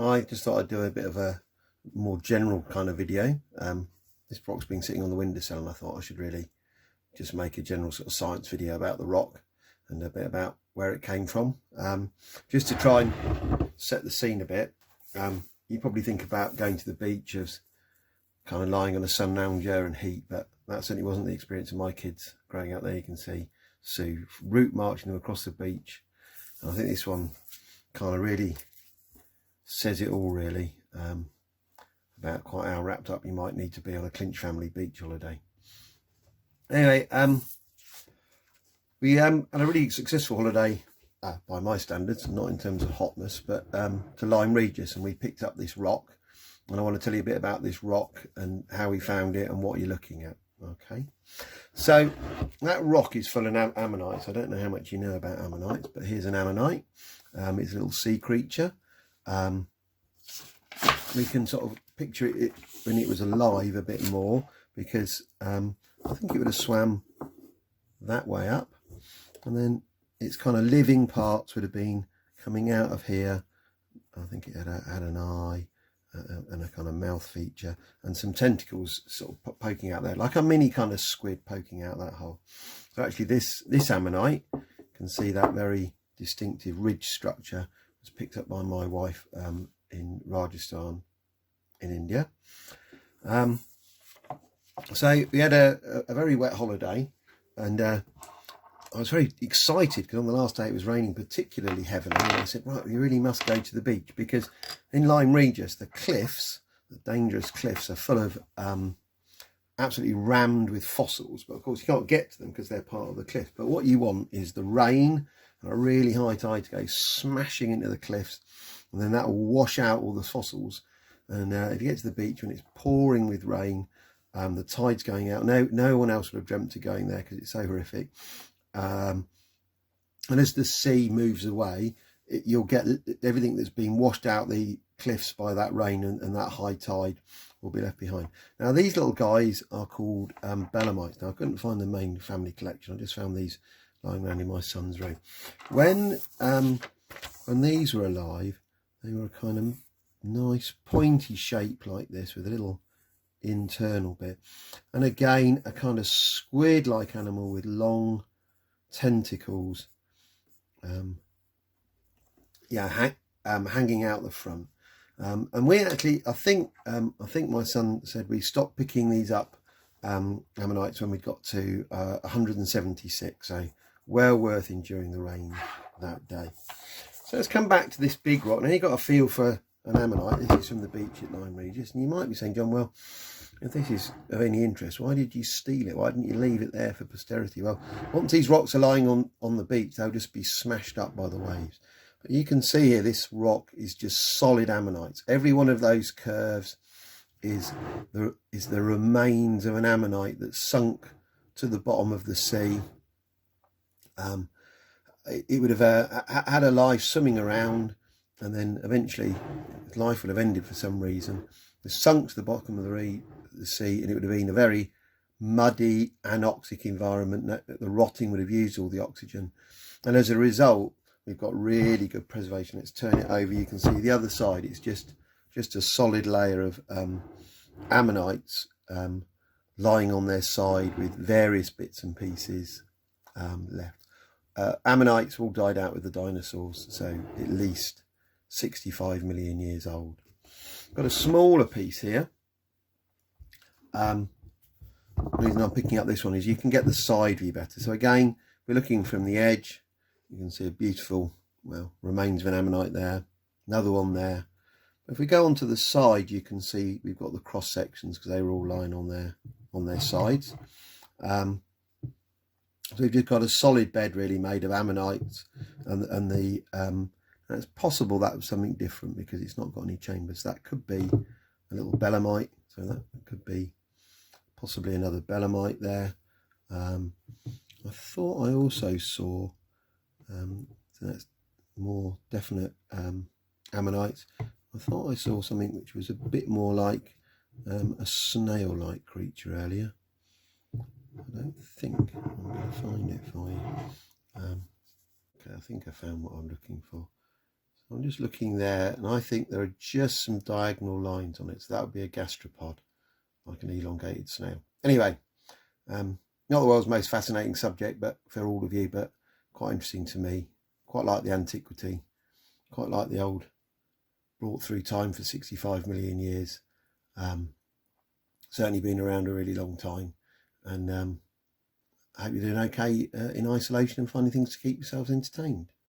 I just thought I'd do a bit of a more general kind of video. This rock's been sitting on the windowsill, and I thought I should really just make a general sort of science video about the rock and a bit about where it came from, just to try and set the scene a bit. You probably think about going to the beach as kind of lying on a sun lounger and heat, but that certainly wasn't the experience of my kids growing up there. You can see Sue route marching them across the beach, and I think this one kind of really says it all, really, about quite how wrapped up you might need to be on a Clinch family beach holiday. Anyway, we had a really successful holiday, by my standards, not in terms of hotness, but to Lyme Regis, and we picked up this rock, and I want to tell you a bit about this rock and how we found it and what you're looking at. Okay, so that rock is full of ammonites. I don't know how much you know about ammonites, but here's an ammonite. It's a little sea creature. We can sort of picture it when it was alive a bit more, because I think it would have swam that way up, and then its kind of living parts would have been coming out of here. I think it had an eye and a kind of mouth feature and some tentacles sort of poking out there, like a mini kind of squid poking out that hole. So actually this ammonite, you can see that very distinctive ridge structure, was picked up by my wife in Rajasthan in India. So we had a very wet holiday, and I was very excited because on the last day it was raining particularly heavily, and I said, right, we really must go to the beach, because in Lyme Regis the cliffs, the dangerous cliffs, are full of absolutely rammed with fossils, but of course you can't get to them because they're part of the cliff. But what you want is the rain and a really high tide to go smashing into the cliffs, and then that will wash out all the fossils. And if you get to the beach when it's pouring with rain, the tide's going out, no one else would have dreamt of going there because it's so horrific. And as the sea moves away, you'll get everything that's been washed out the cliffs by that rain and that high tide will be left behind. Now these little guys are called Ammonites. Now I couldn't find the main family collection, I just found these lying around in my son's room. When these were alive, they were a kind of nice pointy shape like this with a little internal bit, and again a kind of squid like animal with long tentacles hanging out the front. And we actually, I think my son said we stopped picking these up, ammonites, when we got to 176, so well worth enduring the rain that day. So let's come back to this big rock. Now you've got a feel for an ammonite. This is from the beach at Lyme Regis, and you might be saying, John, well, if this is of any interest, why did you steal it? Why didn't you leave it there for posterity? Well, once these rocks are lying on the beach, they'll just be smashed up by the waves. But you can see here, this rock is just solid ammonites. Every one of those curves is the remains of an ammonite that sunk to the bottom of the sea. It would have had a life swimming around, and then eventually its life would have ended for some reason. It sunk to the bottom of the sea, and it would have been a very muddy, anoxic environment. The rotting would have used all the oxygen, and as a result we've got really good preservation. Let's turn it over. You can see the other side. It's just a solid layer of ammonites lying on their side with various bits and pieces left. Ammonites all died out with the dinosaurs, so at least 65 million years old. Got a smaller piece here. The reason I'm picking up this one is you can get the side view better. So again, we're looking from the edge. You can see a beautiful, well, remains of an ammonite there, another one there. If we go onto the side, you can see we've got the cross sections because they were all lying on their sides. So we've just got a solid bed really made of ammonites, and it's possible that was something different because it's not got any chambers. That could be a little belemite, so that could be possibly another belemite there. I thought I also saw, so that's more definite ammonites. I thought I saw something which was a bit more like a snail-like creature earlier. I don't think I'm going to find it for you. Okay, I think I found what I'm looking for. I'm just looking there, and I think there are just some diagonal lines on it. So that would be a gastropod, like an elongated snail. Anyway, not the world's most fascinating subject, but for all of you, but quite interesting to me. Quite like the antiquity, quite like the old brought through time for 65 million years. Certainly been around a really long time, and I hope you're doing okay in isolation and finding things to keep yourselves entertained.